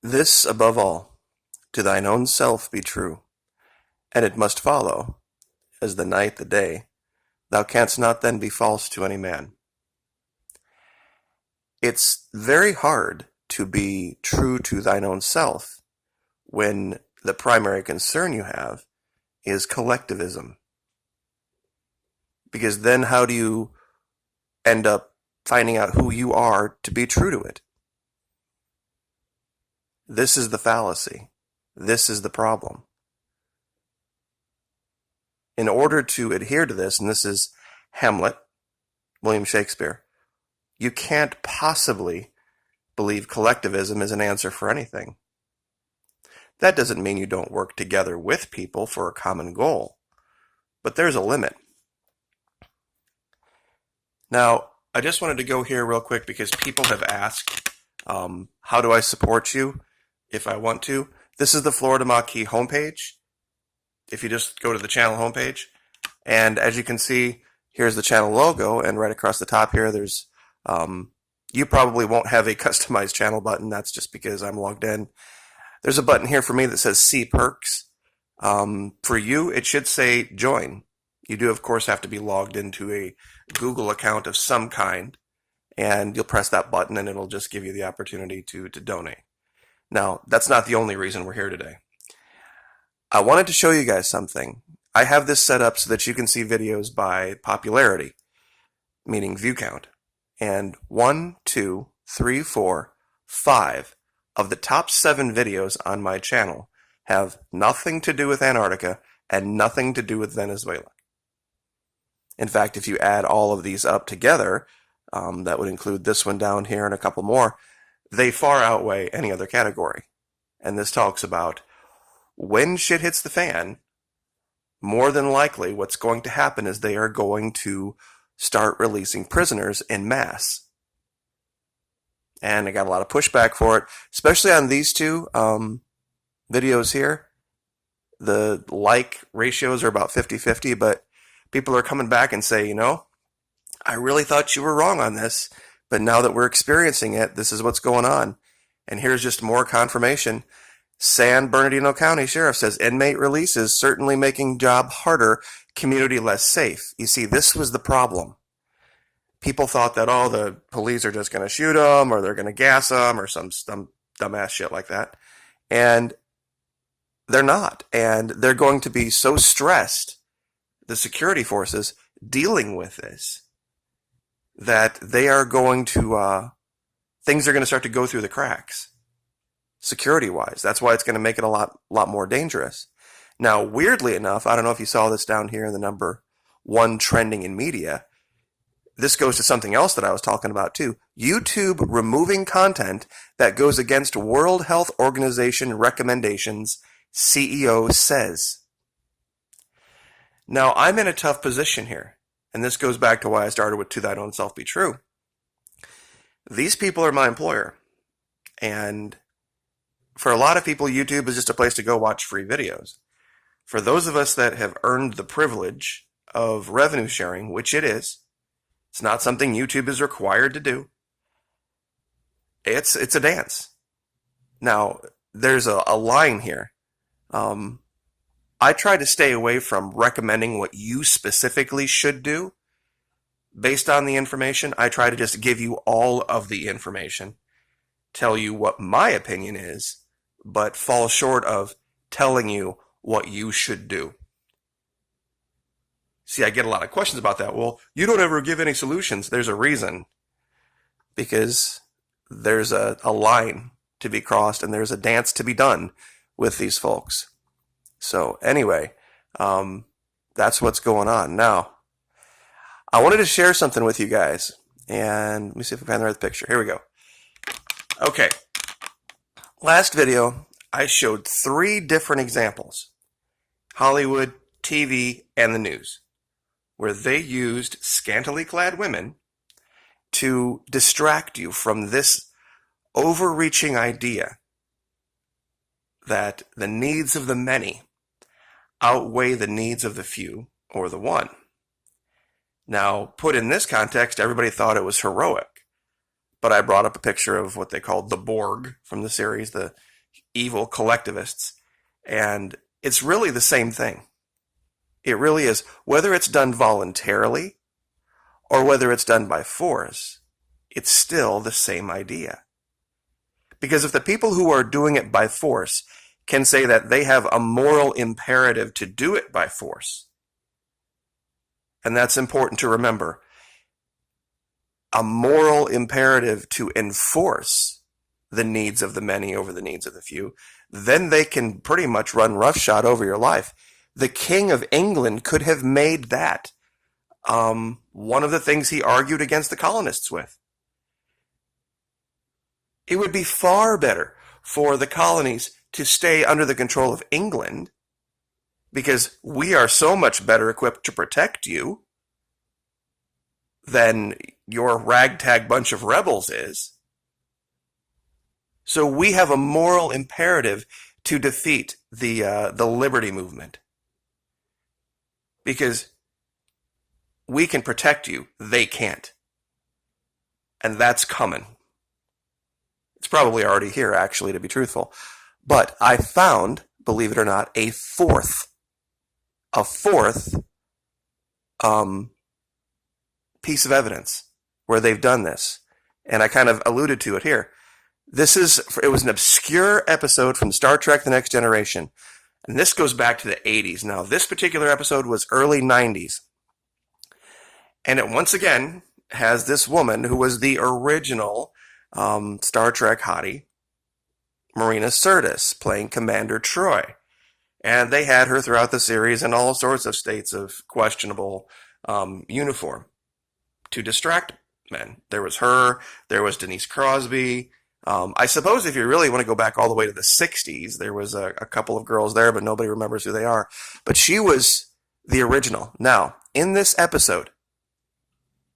This above all, to thine own self be true, and it must follow, as the night the day, thou canst not then be false to any man. It's very hard to be true to thine own self when the primary concern you have is collectivism. Because then how do you end up finding out who you are to be true to it? This is the fallacy. This is the problem. In order to adhere to this, and this is Hamlet, William Shakespeare, you can't possibly believe collectivism is an answer for anything. That doesn't mean you don't work together with people for a common goal, but there's a limit. Now, I just wanted to go here real quick because people have asked, how do I support you if I want to? This is the Florida Maquis homepage. If you just go to the channel homepage, and as you can see, here's the channel logo, and right across the top here, there's, you probably won't have a customized channel button. That's just because I'm logged in. There's a button here for me that says See Perks. For you, it should say Join. You do, of course, have to be logged into a Google account of some kind, and you'll press that button, and it'll just give you the opportunity to donate. Now, that's not the only reason we're here today. I wanted to show you guys something. I have this set up so that you can see videos by popularity, meaning view count. And 1, 2, 3, 4, 5 of the top 7 videos on my channel have nothing to do with Antarctica and nothing to do with Venezuela. In fact, if you add all of these up together, that would include this one down here and a couple more, they far outweigh any other category. And this talks about when shit hits the fan, more than likely what's going to happen is they are going to start releasing prisoners en masse. And I got a lot of pushback for it, especially on these two videos here. The like ratios are about 50-50, but people are coming back and say, you know, I really thought you were wrong on this, but now that we're experiencing it, this is what's going on. And here's just more confirmation. San Bernardino County Sheriff says inmate releases certainly making job harder, community less safe. You see, this was the problem. People thought that, oh, the police are just going to shoot them or they're going to gas them or some dumbass shit like that. And they're not. And they're going to be so stressed, the security forces dealing with this, that they are going to, things are going to start to go through the cracks, security-wise. That's why it's going to make it a lot more dangerous. Now, weirdly enough, I don't know if you saw this down here in the number 1 trending in media. This goes to something else that I was talking about too. YouTube removing content that goes against World Health Organization recommendations, CEO says. Now, I'm in a tough position here, and this goes back to why I started with To Thine Own Self Be True. These people are my employer, and for a lot of people, YouTube is just a place to go watch free videos. For those of us that have earned the privilege of revenue sharing, which it is, it's not something YouTube is required to do. It's a dance. Now, there's a line here. I try to stay away from recommending what you specifically should do based on the information. I try to just give you all of the information, tell you what my opinion is, but fall short of telling you what you should do. See, I get a lot of questions about that. Well, you don't ever give any solutions. There's a reason. Because there's a line to be crossed and there's a dance to be done with these folks. So anyway, that's what's going on. Now, I wanted to share something with you guys. And let me see if I can find the right picture. Here we go. Okay. Last video, I showed 3 different examples. Hollywood, TV, and the news, where they used scantily clad women to distract you from this overreaching idea that the needs of the many outweigh the needs of the few or the one. Now, put in this context, everybody thought it was heroic, but I brought up a picture of what they called the Borg from the series, the evil collectivists. And it's really the same thing. It really is. Whether it's done voluntarily or whether it's done by force, it's still the same idea. Because if the people who are doing it by force can say that they have a moral imperative to do it by force, and that's important to remember, a moral imperative to enforce the needs of the many over the needs of the few, then they can pretty much run roughshod over your life. The King of England could have made that one of the things he argued against the colonists with. It would be far better for the colonies to stay under the control of England because we are so much better equipped to protect you than your ragtag bunch of rebels is. So we have a moral imperative to defeat the liberty movement because we can protect you, they can't. And that's coming. It's probably already here, actually, to be truthful. But I found, believe it or not, a fourth piece of evidence where they've done this. And I kind of alluded to it here. It was an obscure episode from Star Trek The Next Generation. And this goes back to the 80s. Now, this particular episode was early 90s. And it once again has this woman who was the original Star Trek hottie, Marina Sirtis, playing Commander Troy. And they had her throughout the series in all sorts of states of questionable uniform to distract men. There was her, there was Denise Crosby. I suppose if you really want to go back all the way to the 60s, there was a couple of girls there, but nobody remembers who they are. But she was the original. Now, in this episode,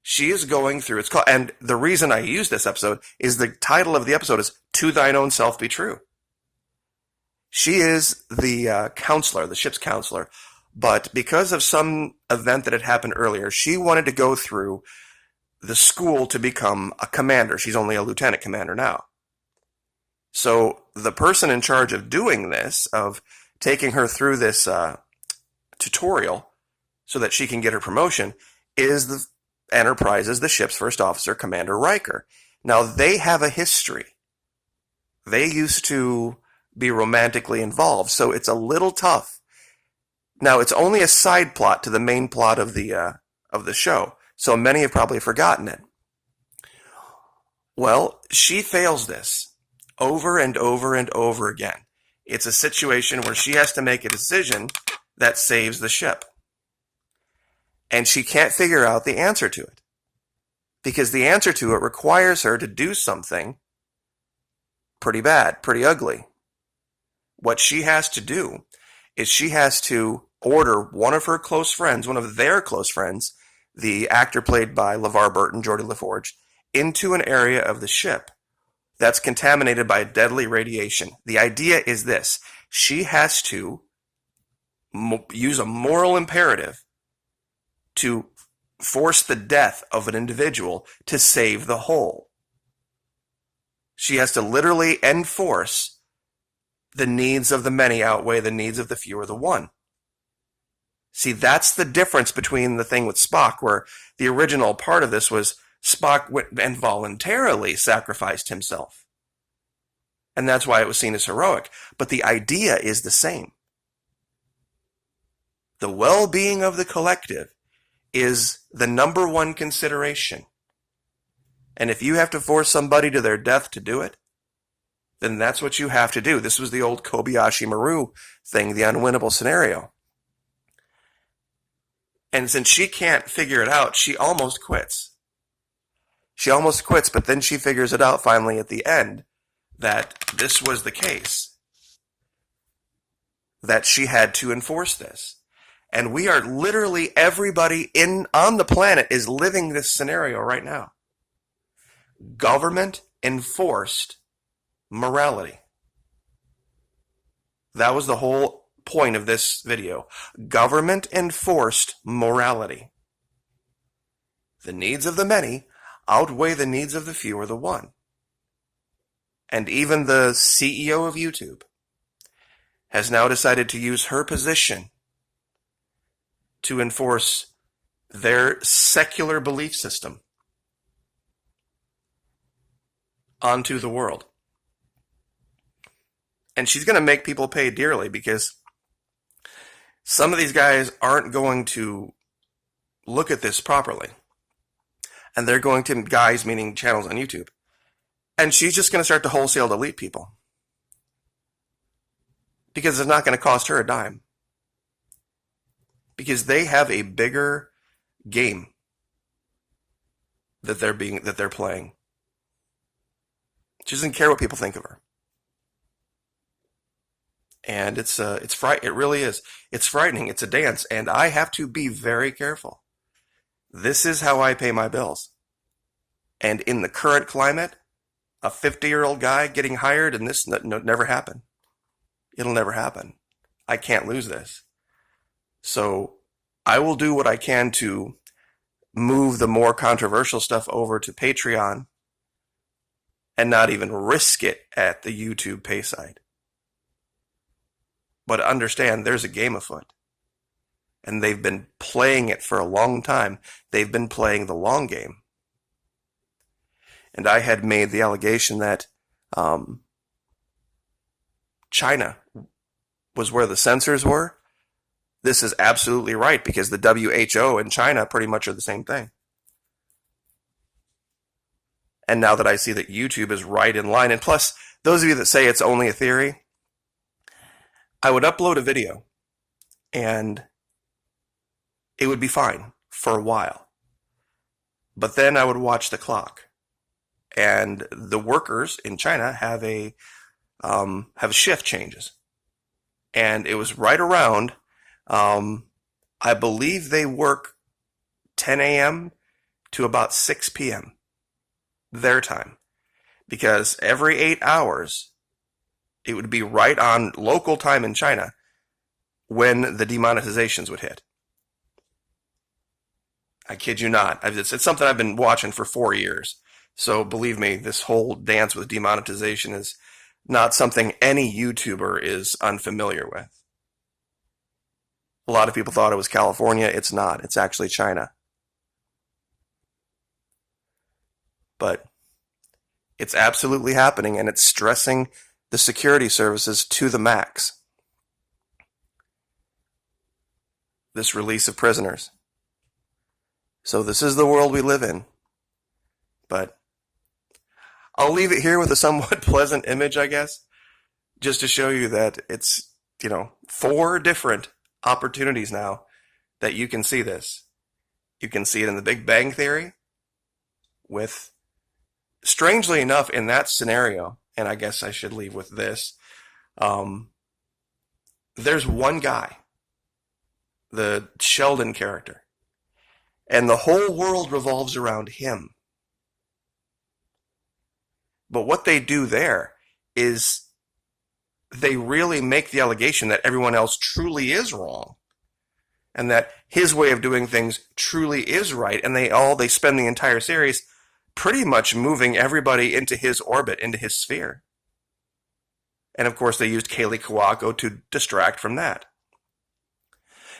she is going through, and the reason I use this episode is the title of the episode is To Thine Own Self Be True. She is the counselor, the ship's counselor, but because of some event that had happened earlier, she wanted to go through the school to become a commander. She's only a lieutenant commander now. So the person in charge of doing this, of taking her through this tutorial so that she can get her promotion, is the Enterprise's, the ship's first officer, Commander Riker. Now, they have a history. They used to be romantically involved, so it's a little tough. Now, it's only a side plot to the main plot of the show, so many have probably forgotten it. Well, she fails this over and over and over again. It's a situation where she has to make a decision that saves the ship. And she can't figure out the answer to it. Because the answer to it requires her to do something pretty bad, pretty ugly. What she has to do is she has to order one of her close friends, one of their close friends, the actor played by LeVar Burton, Geordie LaForge, into an area of the ship that's contaminated by deadly radiation. The idea is this. She has to use a moral imperative to force the death of an individual to save the whole. She has to literally enforce the needs of the many outweigh the needs of the few or the one. See, that's the difference between the thing with Spock, where the original part of this was Spock went and voluntarily sacrificed himself. And that's why it was seen as heroic. But the idea is the same. The well-being of the collective is the number one consideration. And if you have to force somebody to their death to do it, then that's what you have to do. This was the old Kobayashi Maru thing, the unwinnable scenario. And since she can't figure it out, she almost quits. She almost quits, but then she figures it out finally at the end that this was the case, that she had to enforce this. And we are literally, everybody on the planet is living this scenario right now. Government enforced morality. That was the whole point of this video. Government enforced morality. The needs of the many outweigh the needs of the few or the one. And even the CEO of YouTube has now decided to use her position to enforce their secular belief system onto the world. And she's going to make people pay dearly, because some of these guys aren't going to look at this properly. And they're going to, guys meaning channels on YouTube, and she's just going to start to wholesale delete people, because it's not going to cost her a dime. Because they have a bigger game that they're playing. She doesn't care what people think of her. And it's it really is. It's frightening. It's a dance, and I have to be very careful. This is how I pay my bills. And in the current climate, a 50-year-old guy getting hired, and this never happen. It'll never happen. I can't lose this. So I will do what I can to move the more controversial stuff over to Patreon and not even risk it at the YouTube pay side. But understand, there's a game afoot. And they've been playing it for a long time. They've been playing the long game. And I had made the allegation that China was where the censors were. This is absolutely right, because the WHO and China pretty much are the same thing. And now that I see that YouTube is right in line, and plus, those of you that say it's only a theory, I would upload a video and it would be fine for a while. But then I would watch the clock. And the workers in China have shift changes. And it was right around, I believe they work 10 a.m. to about 6 p.m. their time. Because every 8 hours, it would be right on local time in China when the demonetizations would hit. I kid you not. It's something I've been watching for 4 years. So believe me, this whole dance with demonetization is not something any YouTuber is unfamiliar with. A lot of people thought it was California. It's not. It's actually China. But it's absolutely happening, and it's stressing the security services to the max. This release of prisoners. So this is the world we live in. But I'll leave it here with a somewhat pleasant image, I guess, just to show you that it's, 4 different opportunities now that you can see this. You can see it in the Big Bang Theory with, strangely enough, in that scenario, and I guess I should leave with this, there's one guy, the Sheldon character, and the whole world revolves around him. But what they do there is they really make the allegation that everyone else truly is wrong, and that his way of doing things truly is right, and they spend the entire series pretty much moving everybody into his orbit, into his sphere. And of course they used Kaylee Kawako to distract from that.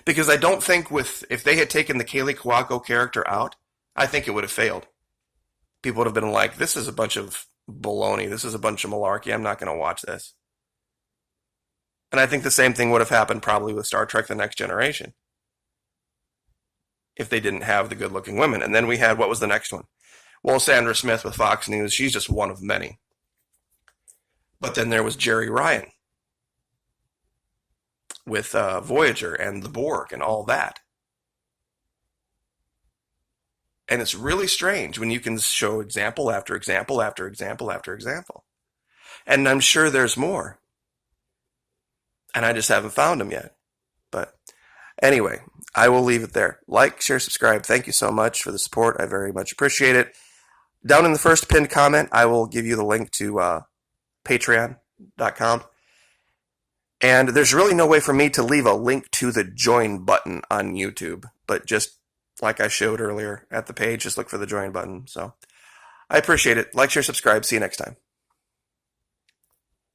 Because I don't think if they had taken the Kaylee Kawako character out, I think it would have failed. People would have been like, this is a bunch of baloney, this is a bunch of malarkey, I'm not going to watch this. And I think the same thing would have happened probably with Star Trek The Next Generation, if they didn't have the good-looking women. And then we had, what was the next one? Well, Sandra Smith with Fox News, she's just one of many. But then there was Jerry Ryan with Voyager and the Borg and all that. And it's really strange when you can show example after example after example after example. And I'm sure there's more. And I just haven't found them yet. But anyway, I will leave it there. Like, share, subscribe. Thank you so much for the support. I very much appreciate it. Down in the first pinned comment, I will give you the link to patreon.com. And there's really no way for me to leave a link to the join button on YouTube. But just like I showed earlier at the page, just look for the join button. So I appreciate it. Like, share, subscribe. See you next time.